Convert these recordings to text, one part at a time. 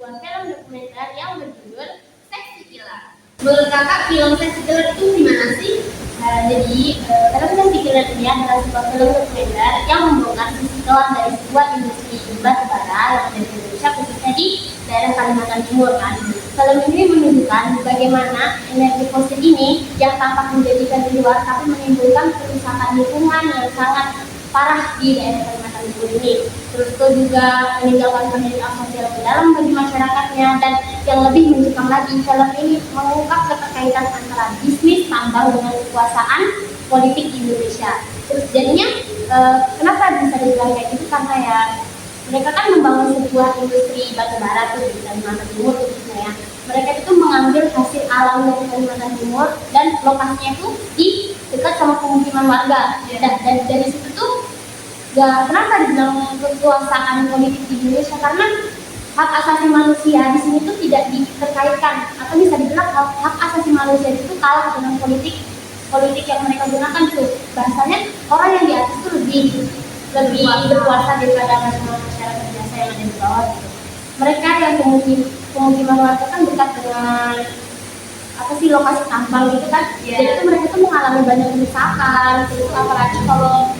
sebuah film dokumenter yang berjudul Sexy Killer. Menurut kakak, film Sexy Killer itu gimana sih? Film Sexy Killer ini adalah sebuah film dokumenter yang membongkar sisi gelap dari sebuah industri batu bara yang ada di Indonesia, khususnya di daerah Kalimantan Timur kan. Film ini menunjukkan bagaimana energi fosil ini yang tampak menjadikan di luar tapi menimbulkan kerusakan lingkungan yang sangat parah di daerah Kalimantan Timur ini. Terus itu juga meninggalkan pendidikan sosial ke dalam bagi masyarakatnya, dan yang lebih mencekam lagi, film ini mengungkap keterkaitan antara bisnis tambang dengan kekuasaan politik di Indonesia. Terus jadinya kenapa bisa dibilang kayak gitu, karena ya mereka kan membangun sebuah industri batu bara tuh di Kalimantan Timur khususnya ya. Mereka itu mengambil hasil alam dari Kalimantan Timur dan lokasinya itu di dekat sama pemukiman warga. Dan dari situ tuh kenapa dibilang kekuasaan politik di Indonesia, karena hak asasi manusia di sini tuh tidak diterkaitkan, atau bisa dibilang hak asasi manusia itu kalah dengan politik yang mereka gunakan tuh. Bahasanya orang yang di atas tuh lebih berkuasa daripada masyarakat biasa yang ada di bawah gitu. Mereka yang pemukiman warga kan dekat dengan lokasi tambang gitu kan. Jadi itu mereka tuh mengalami banyak kerusakan. Itu apalagi kalau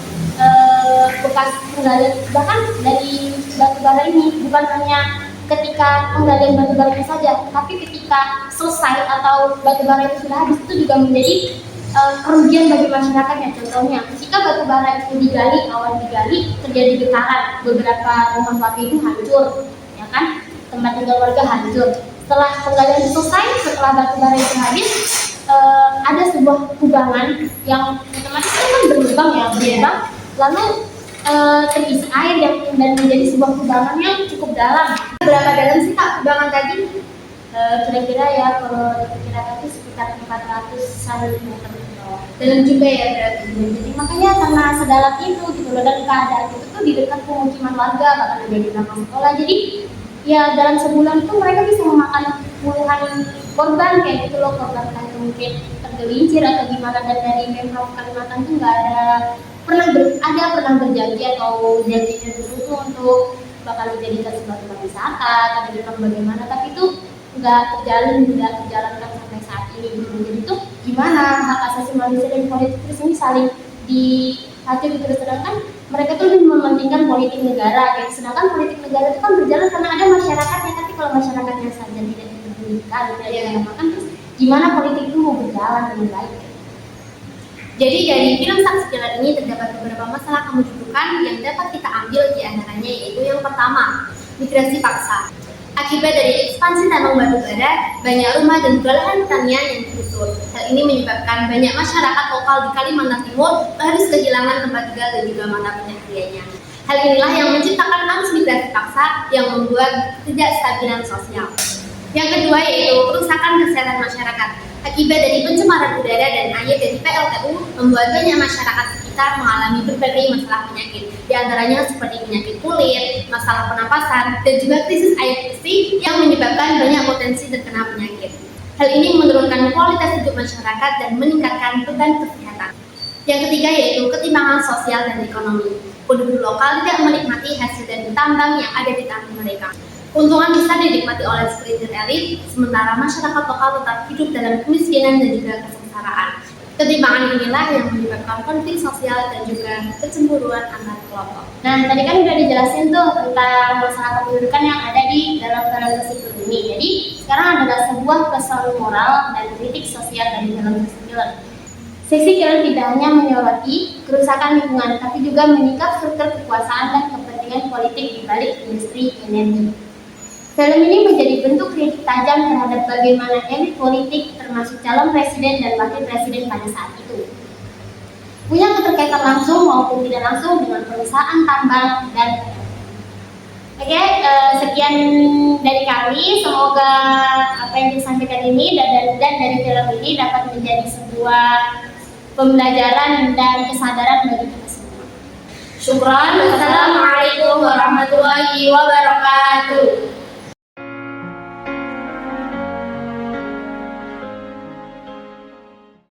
bekas penggalian, bahkan dari batu bara ini bukan hanya ketika penggalian batu baranya saja, tapi ketika selesai atau batu bara itu sudah habis, itu juga menjadi kerugian bagi masyarakatnya. Contohnya, ketika batu bara itu awal digali terjadi getaran, beberapa rumah warga itu hancur, ya kan, tempat tinggal warga hancur. Setelah penggalian selesai, setelah batu bara itu habis, ada sebuah kubangan yang otomatis kan berlubang, lalu terisi air dan menjadi sebuah kubangan yang cukup dalam. Berapa dalam sih kak kubangan tadi? Kira-kira ya kalau diperkirakan itu sekitar 400-an meter. Dalam juga ya berarti. Jadi makanya karena sedalam itu gitu loh, dan keadaan itu tuh di dekat pemukiman warga, bahkan ada di belakang sekolah. Jadi ya dalam sebulan tuh mereka bisa memakan puluhan korban kayak gitu loh, korban kayak mungkin tergelincir atau gimana. Dan dari Pemprov Kalimantan tuh nggak pernah berjanji atau janjinya dulu tuh untuk bakal dijadikan sebuah tempat wisata atau dibilang bagaimana, tapi itu nggak terjalankan sampai saat ini gitu. Jadi tuh gimana hak asasi manusia dan politik terus ini saling diatur gitu, sedangkan mereka tuh lebih mementingkan politik negara, sedangkan politik negara itu kan berjalan karena ada masyarakatnya. Tapi kalau masyarakatnya saja tidak dipedulikan, tidak diutamakan, terus gimana politik itu mau berjalan dengan baik? Jadi dari film Sexy Killer ini terdapat beberapa masalah kependudukan yang dapat kita ambil, di antaranya yaitu yang pertama, migrasi paksa. Akibat dari ekspansi tambang batu bara, banyak rumah dan juga lahan pertanian yang digusur. Hal ini menyebabkan banyak masyarakat lokal di Kalimantan Timur harus kehilangan tempat tinggal dan juga mata pencahariannya. Hal inilah yang menciptakan arus migrasi paksa yang membuat ketidakstabilan sosial. Yang kedua yaitu kerusakan kesehatan masyarakat. Akibat dari pencemaran udara dan air dari PLTU, membuat banyak masyarakat sekitar mengalami berbagai masalah penyakit, di antaranya seperti penyakit kulit, masalah pernapasan, dan juga krisis air bersih yang menyebabkan banyak potensi terkena penyakit. Hal ini menurunkan kualitas hidup masyarakat dan meningkatkan beban kesehatan. Yang ketiga yaitu ketimpangan sosial dan ekonomi. Penduduk lokal tidak menikmati hasil dari tambang yang ada di tanah mereka. Keuntungan bisa dinikmati oleh segelintir elit, sementara masyarakat lokal tetap hidup dalam kemiskinan dan juga kesengsaraan. Ketimpangan inilah yang menyebabkan konflik sosial dan juga kecemburuan antar kelompok. Nah, tadi kan udah dijelasin tuh tentang masalah kependudukan yang ada di dalam film Sexy Killer ini. Jadi, sekarang adalah sebuah pesan moral dan kritik sosial dari film Sexy Killer. Sexy Killer tidak hanya menyoroti kerusakan lingkungan, tapi juga menyikap struktur kekuasaan dan kepentingan politik di balik industri energi. Film ini menjadi bentuk kritik tajam terhadap bagaimana elit politik, termasuk calon presiden dan wakil presiden pada saat itu, punya keterkaitan langsung maupun tidak langsung dengan perusahaan tambang dan sekian dari kami. Semoga apa yang disampaikan ini dan dari film ini dapat menjadi sebuah pembelajaran dan kesadaran bagi kita semua. Syukran. Wassalamualaikum warahmatullahi wabarakatuh.